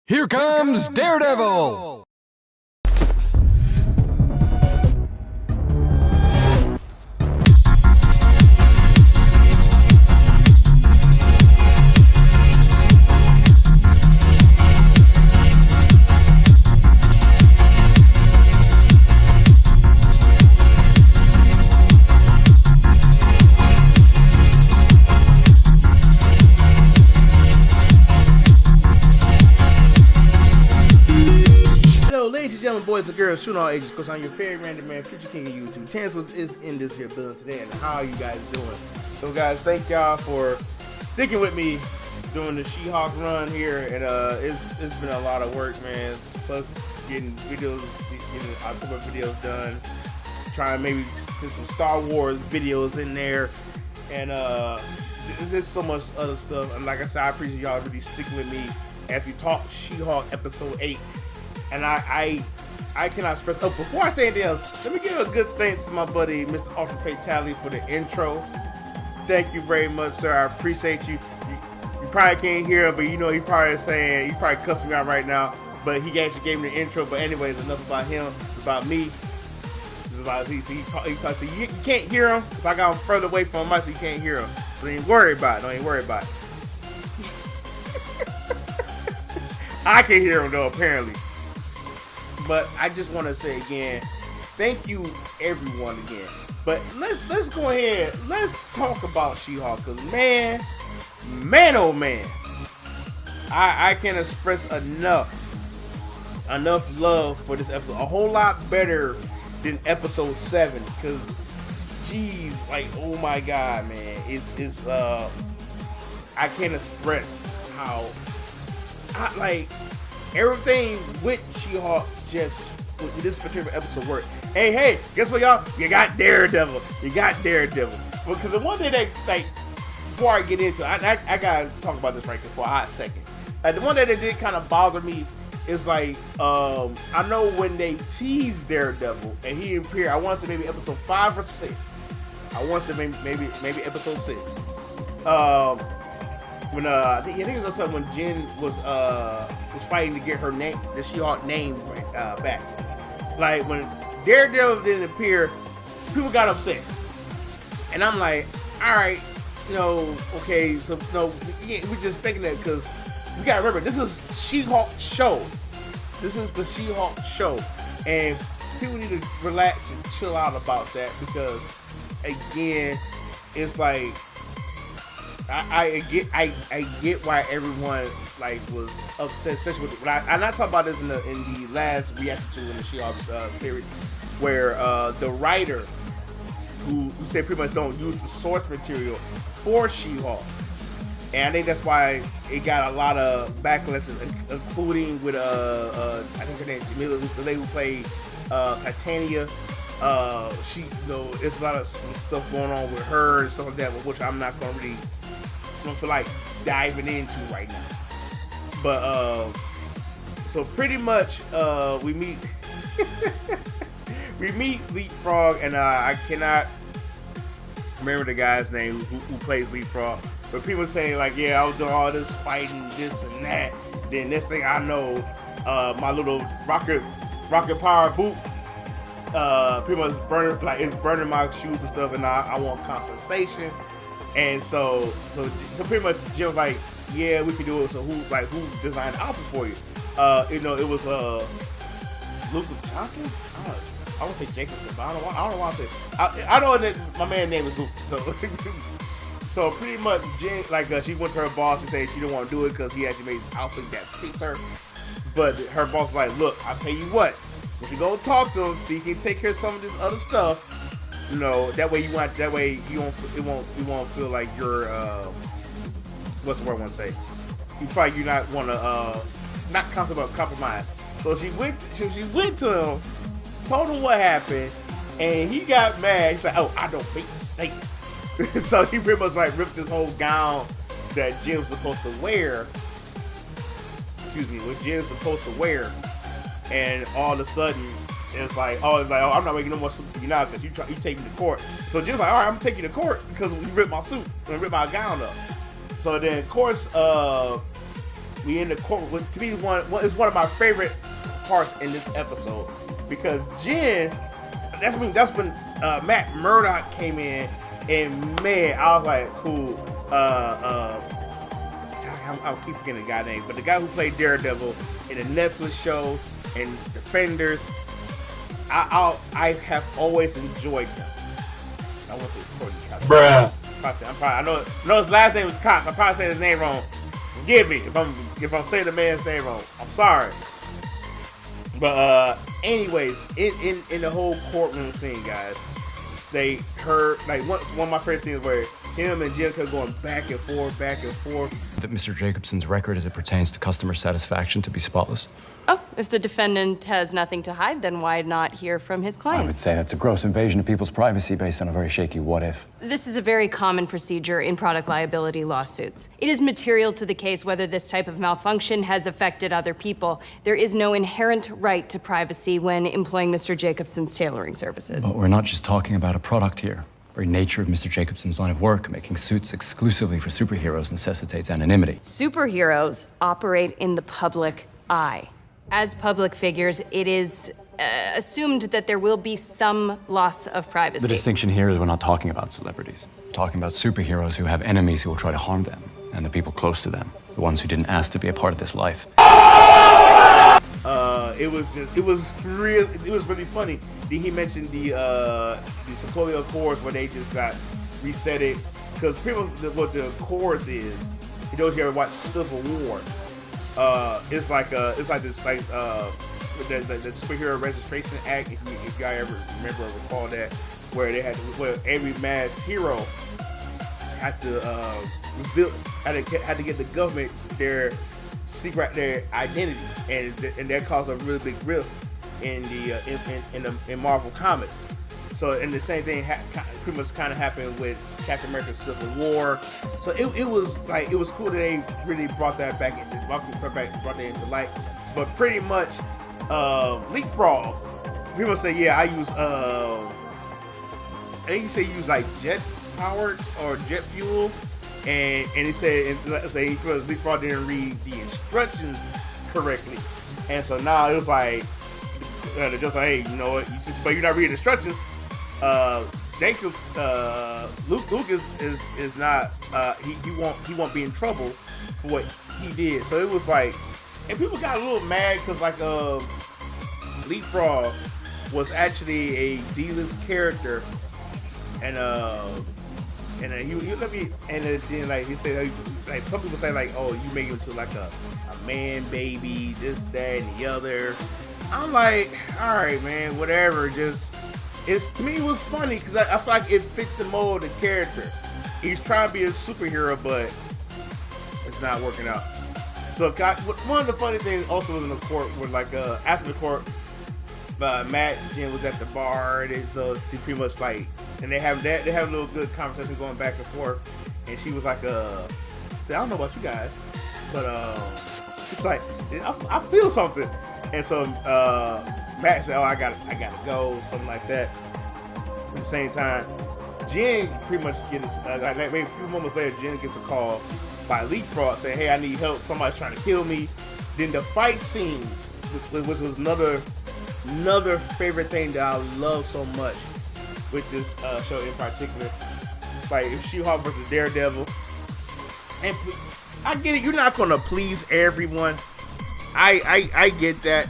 Here comes Daredevil! Ladies and gentlemen, boys and girls, shooting all ages, because I'm your favorite random man, Future King of YouTube. Terrence is in this here building today, and how are you guys doing? So, guys, thank y'all for sticking with me doing the She-Hulk run here, and it's been a lot of work, man. Plus, getting October videos done, trying to maybe get some Star Wars videos in there, and there's just so much other stuff. And like I said, I appreciate y'all really sticking with me as we talk She-Hulk Episode 8. And I cannot express. Oh, before I say anything else, let me give a good thanks to my buddy, Mr. Ultra Fatality, for the intro. Thank you very much, sir. I appreciate you. You probably can't hear him, but you know he probably cussing me out right now. But he actually gave me the intro. But anyways, enough about him. It's about me. It's about he talks. So you can't hear him if I got him further away from him, so you can't hear him. So don't even worry about it. Don't even worry about it. I can hear him though, apparently. But I just want to say again, thank you everyone again. But let's go ahead. Let's talk about She-Hulk, cause man, oh man, I can't express enough love for this episode. A whole lot better than episode 7, cause geez, like oh my god, man, it's I can't express how I like everything with She-Hulk. Just with this particular episode work. Hey, guess what, y'all? You got Daredevil. Because the one thing that, like, before I get into it, I gotta talk about this right for a hot second. Like, the one that did kind of bother me is like, I know when they teased Daredevil and he appeared, I want to say maybe episode 5 or 6. I want to say maybe episode 6. When I think it was when Jen was fighting to get her name, the She-Hulk name back. Like when Daredevil didn't appear, people got upset, and I'm like, all right, okay, so no, we're just thinking that because we gotta remember this is She-Hulk show. This is the She-Hulk show, and people need to relax and chill out about that because, again, it's like. I get why everyone like was upset, especially with. I'm not talking about this in the last reaction to in the She-Hulk series, where the writer who said pretty much don't use the source material for She-Hulk, and I think that's why it got a lot of backlash, including with I think her name is the lady who played Titania. She there's a lot of stuff going on with her and stuff like that, which I'm not gonna really. Don't feel like diving into right now, but so pretty much we meet Leapfrog, and I cannot remember the guy's name who plays Leapfrog, but people saying like, yeah, I was doing all this fighting, this and that. Then next thing I know, my little rocket power boots, pretty much burning my shoes and stuff, and I want compensation. And so pretty much Jim was like, yeah, we can do it. So who designed the outfit for you? It was Luke Johnson. I won't say Jacobson, but I don't know why I say. I know that my man's name is Luke. So pretty much Jen, she went to her boss and said she didn't want to do it because he actually made this outfit that fits her. But her boss was like, look, I'll tell you what, if you go talk to him, so you can take care of some of this other stuff. That way you won't feel like you're what's the word I want to say? You're not want to not compromise. So she went to him, told him what happened, and he got mad. He said, "Oh, I don't make mistakes." So he pretty much ripped this whole gown that Jim's supposed to wear. What Jim's supposed to wear, and all of a sudden. It's like, oh, I'm not making no more suit for you now because you take me to court. So Jim's like, all right, I'm taking you to court because you ripped my suit and ripped my gown up. So then, of course, we in the court. To me, it's one of my favorite parts in this episode because Jen. That's when Matt Murdock came in, and man, I was like, cool. I'll keep forgetting the guy's name, but the guy who played Daredevil in the Netflix show and Defenders, I have always enjoyed them. I want to say it's Cody Cox. Bruh. I know his last name was Cox. I'm probably saying his name wrong. Forgive me if I'm saying the man's name wrong. I'm sorry. But anyways, in the whole courtroom scene, guys, they heard like one of my favorite scenes where him and Jim kept going back and forth. That Mr. Jacobson's record as it pertains to customer satisfaction to be spotless. Oh, if the defendant has nothing to hide, then why not hear from his clients? I would say that's a gross invasion of people's privacy based on a very shaky what if. This is a very common procedure in product liability lawsuits. It is material to the case whether this type of malfunction has affected other people. There is no inherent right to privacy when employing Mr. Jacobson's tailoring services. But we're not just talking about a product here. The very nature of Mr. Jacobson's line of work, making suits exclusively for superheroes, necessitates anonymity. Superheroes operate in the public eye. As public figures, it is assumed that there will be some loss of privacy. The distinction here is we're not talking about celebrities. We're talking about superheroes who have enemies who will try to harm them, and the people close to them, the ones who didn't ask to be a part of this life. It was really funny. He mentioned the Sokovia Accords where they just got reset it because people what the Accords is. You know, if you ever watch Civil War, it's like the Superhero Registration Act. If y'all ever remember or recall that, where they had every mass hero had to had to get the government their identity, and that caused a really big rift in Marvel Comics. So, and the same thing pretty much kind of happened with Captain America: Civil War. So it was cool that they really brought that back into light. So, but pretty much Leapfrog. People say, yeah, I use I think he said he used like jet powered or jet fuel, and he said he feels Leapfrog didn't read the instructions correctly, and so now it was like they're just like, hey, you know what? But you're not reading instructions. Jacobs, Lucas is not. He won't be in trouble for what he did. So it was like, and people got a little mad because like Leapfrog was actually a D-list character, and he let me, and then like he said, like some people say like, oh, you make him into like a man baby, this, that, and the other. I'm like, all right, man, whatever. To me, it was funny because I feel like it fit the mold of the character. He's trying to be a superhero, but it's not working out. So one of the funny things also was in the court was like after the court, Matt and Jen was at the bar. She pretty much like, and they have a little good conversation going back and forth. And she was like, say, I don't know about you guys, but it's like I feel something. And so Matt said, oh, I gotta go, something like that. At the same time, Jen pretty much gets like maybe a few moments later, Jen gets a call by Leapfrog saying, hey, I need help. Somebody's trying to kill me. Then the fight scene, which was another favorite thing that I love so much with this show in particular. Like if She-Hulk versus Daredevil. And I get it, you're not gonna please everyone. I get that.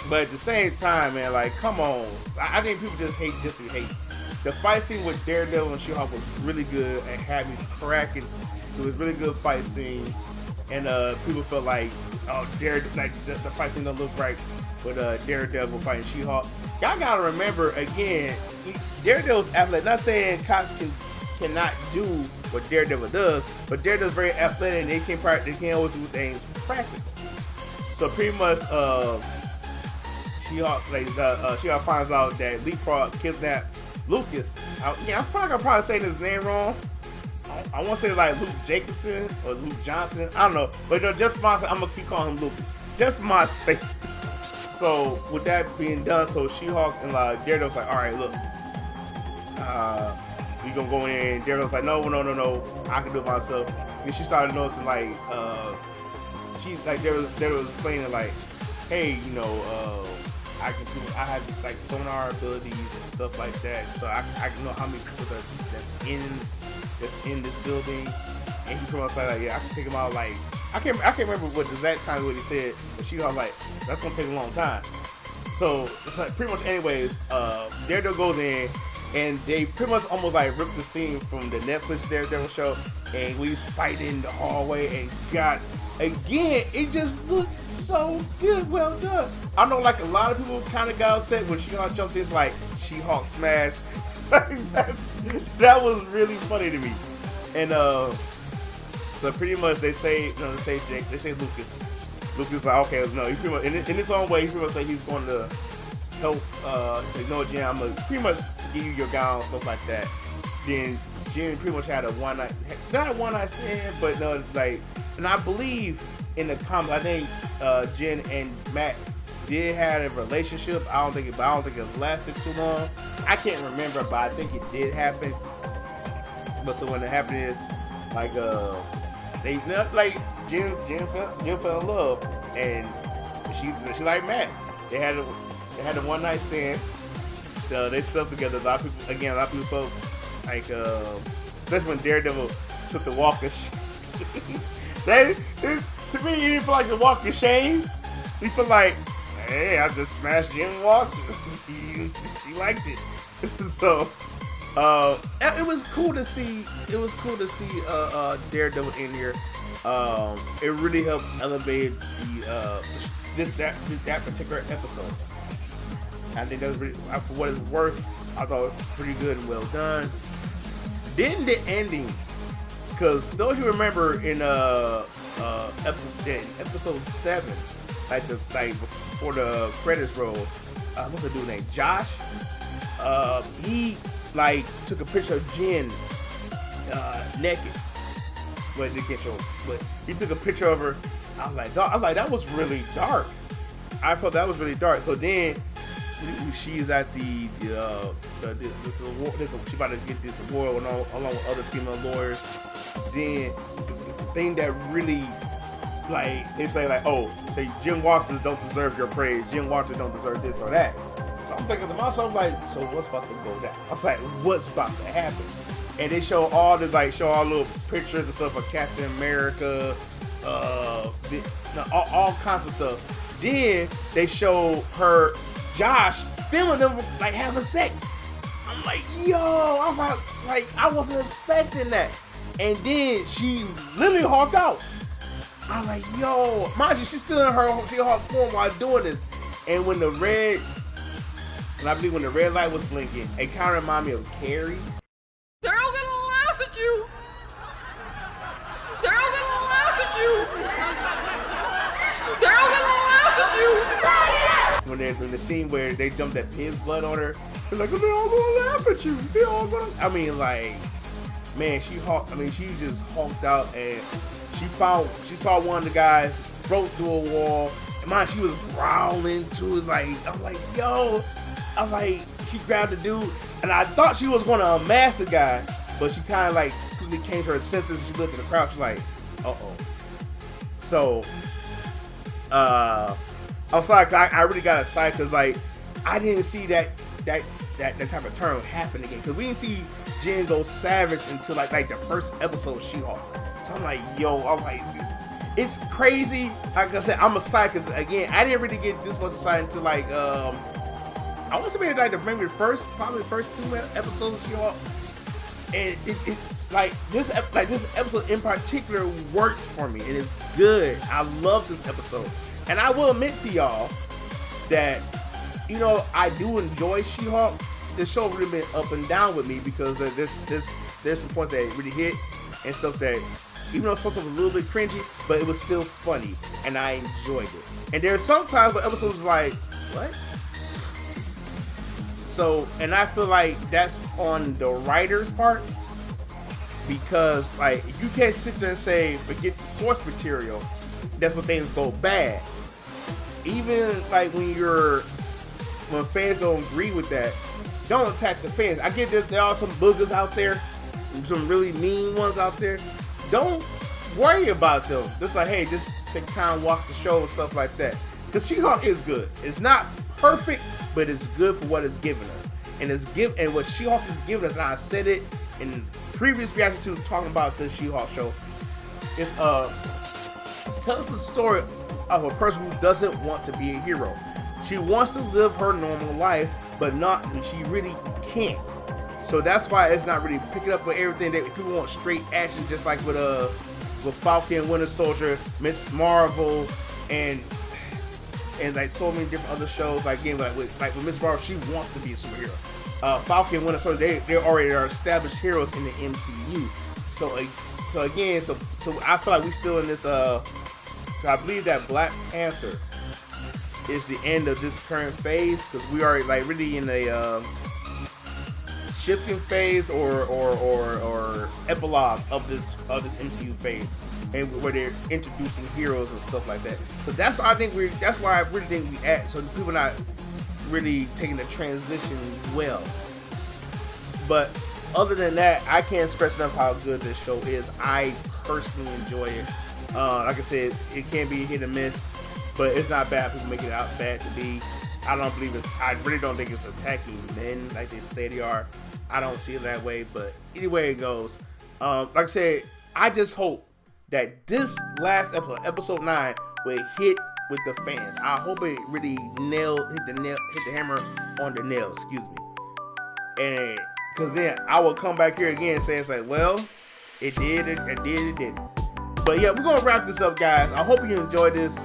But at the same time, man, like, come on. I think people just hate just to hate. The fight scene with Daredevil and She-Hulk was really good and had me cracking. It was a really good fight scene. And people felt like, oh, the fight scene don't look right with Daredevil fighting She-Hulk. Y'all gotta remember, again, Daredevil's athletic. Not saying Cox cannot do what Daredevil does, but Daredevil's very athletic and they can't always do things practical. So pretty much, She-Hulk finds out that Leapfrog kidnapped Lucas. I'm probably saying his name wrong. I want to say like Luke Jacobson or Luke Johnson. I don't know. But just for I'm going to keep calling him Lucas. Just for my sake. So with that being done, so She-Hulk and Daredevil's like, all right, look. We going to go in. Daredevil's like, no. I can do it myself. and she started noticing like she like they was explaining like, hey, you know, I have like sonar abilities and stuff like that, so I can know how many people that's in this building, and he pretty much like yeah, I can take them out. Like I can't remember what the exact time what he said, but she was like, that's gonna take a long time. So it's like pretty much anyways, Daredevil goes in and they pretty much almost like ripped the scene from the Netflix Daredevil show, and we was fighting in the hallway, and God, again, it just looked so good, well done. I know like a lot of people kind of got upset when She-Hulk jumped in, like She-Hulk smash. That was really funny to me. And so pretty much they say Lucas. Lucas like, okay, no, he pretty much in his own way, he pretty much say he's going to help. Say no, Jen, I'm gonna pretty much give you your gown, stuff like that. Then Jen pretty much had not a one night stand, but no, like, and I believe in the comics, I think Jen and Matt did have a relationship. I don't think it lasted too long. I can't remember, but I think it did happen. But so when it happened is like they like Jen fell in love, and she like Matt. They had a one night stand. They slept together. A lot of people felt like, especially when Daredevil took the walk of shame. To me, he didn't feel like the walk of shame. He felt like, hey, I just smashed Jen Walker. She liked it. So it was cool to see. Daredevil in here. It really helped elevate that particular episode. I think that was really, for what it's worth, I thought it was pretty good and well done. Then the ending, because those who remember in episode 7, like before the credits roll, what's the dude named Josh? He like took a picture of Jen naked. But they can't show him. But he took a picture of her. I was like, that was really dark. I felt that was really dark. So then she's at she about to get this award along with other female lawyers. Then the thing that really, like, they say like, oh, say Jim Walters don't deserve your praise. Jim Walters don't deserve this or that. So I'm thinking to myself like, so what's about to go down? I was like, what's about to happen? And they show all little pictures and stuff of Captain America, all kinds of stuff. Then they show Josh filming them like having sex. I'm like, yo, I was like I wasn't expecting that. And then she literally hulked out. I was like, yo, mind you, she's still in her She-Hulk form while doing this. And when the red light was blinking, it kind of reminded me of Carrie. They're all gonna laugh at you! They're all gonna laugh at you! They're all gonna laugh at you! When they're in the scene where they dumped that pig's blood on her, they're like, they're all gonna laugh at you. They're all gonna. I mean, like, man, she just hulked out, and she saw one of the guys broke through a wall. And man, she was growling too. Like, I'm like, yo. I was like, she grabbed the dude, and I thought she was gonna unmask the guy, but she kind of like quickly came to her senses. And she looked at the crowd. She's like, uh-oh. So, I'm sorry, cause I really got excited because like I didn't see that type of turn happen again, because we didn't see Jen go savage until like the first episode of She-Hulk. So I'm like, yo, it's crazy. Like I said, I'm excited because again, I didn't really get this much excited until like I want to say like probably the first 2 episodes of She-Hulk, and it like this episode in particular works for me. It is good. I love this episode, and I will admit to y'all that I do enjoy She-Hulk. This show really been up and down with me because there's some points that really hit and stuff that even though some stuff was a little bit cringy, but it was still funny and I enjoyed it. And there's sometimes where episodes like what. So, and I feel like that's on the writer's part, because like if you can't sit there and say forget the source material, that's when things go bad. Even like when fans don't agree with that, don't attack the fans. I get this, there are some boogers out there, some really mean ones out there. Don't worry about them. Just like, hey, just take time, watch the show and stuff like that. Because She-Hulk is good. It's not perfect, but it's good for what it's giving us. And what She-Hulk is giving us, and I said it in previous reaction to talking about this She-Hulk show, is tells the story of a person who doesn't want to be a hero. She wants to live her normal life, but she really can't. So that's why it's not really picking up with everything that people want straight action, just like with Falcon, Winter Soldier, Miss Marvel, and like so many different other shows. Like again, with Miss Marvel, she wants to be a superhero. Falcon, Winter Soldier, they already are established heroes in the MCU. So I feel like we still in this. So I believe that Black Panther is the end of this current phase, because we are like really in a shifting phase or epilogue of this MCU phase, and where they're introducing heroes and stuff like that. So that's why I really think we at. So people not really taking the transition well. But other than that, I can't express enough how good this show is. I personally enjoy it. Like I said, it can be hit and miss, but it's not bad. People make it out bad to be. I really don't think it's attacking men like they say they are. I don't see it that way, but anyway it goes. Like I said, I just hope that this last episode 9, will hit with the fans. I hope it really hit the hammer on the nail. Excuse me. And because then I will come back here again and say it's like, well, it did. But yeah, we're gonna wrap this up, guys. I hope you enjoyed this.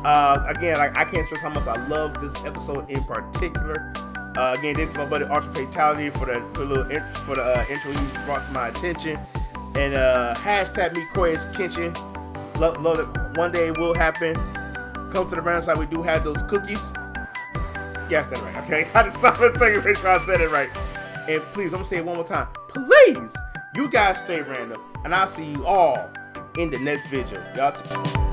Again, like I can't stress how much I love this episode in particular. Again, this is my buddy Ultra Fatality for the intro you brought to my attention. And hashtag me Koya's Kitchen. Love it. One day it will happen. Come to the brand side, we do have those cookies. Yes, that's right. Okay, I just stopped and thinking, make sure I said it right. And please, I'm gonna say it one more time. Please, you guys stay random, and I'll see you all in the next video. Y'all.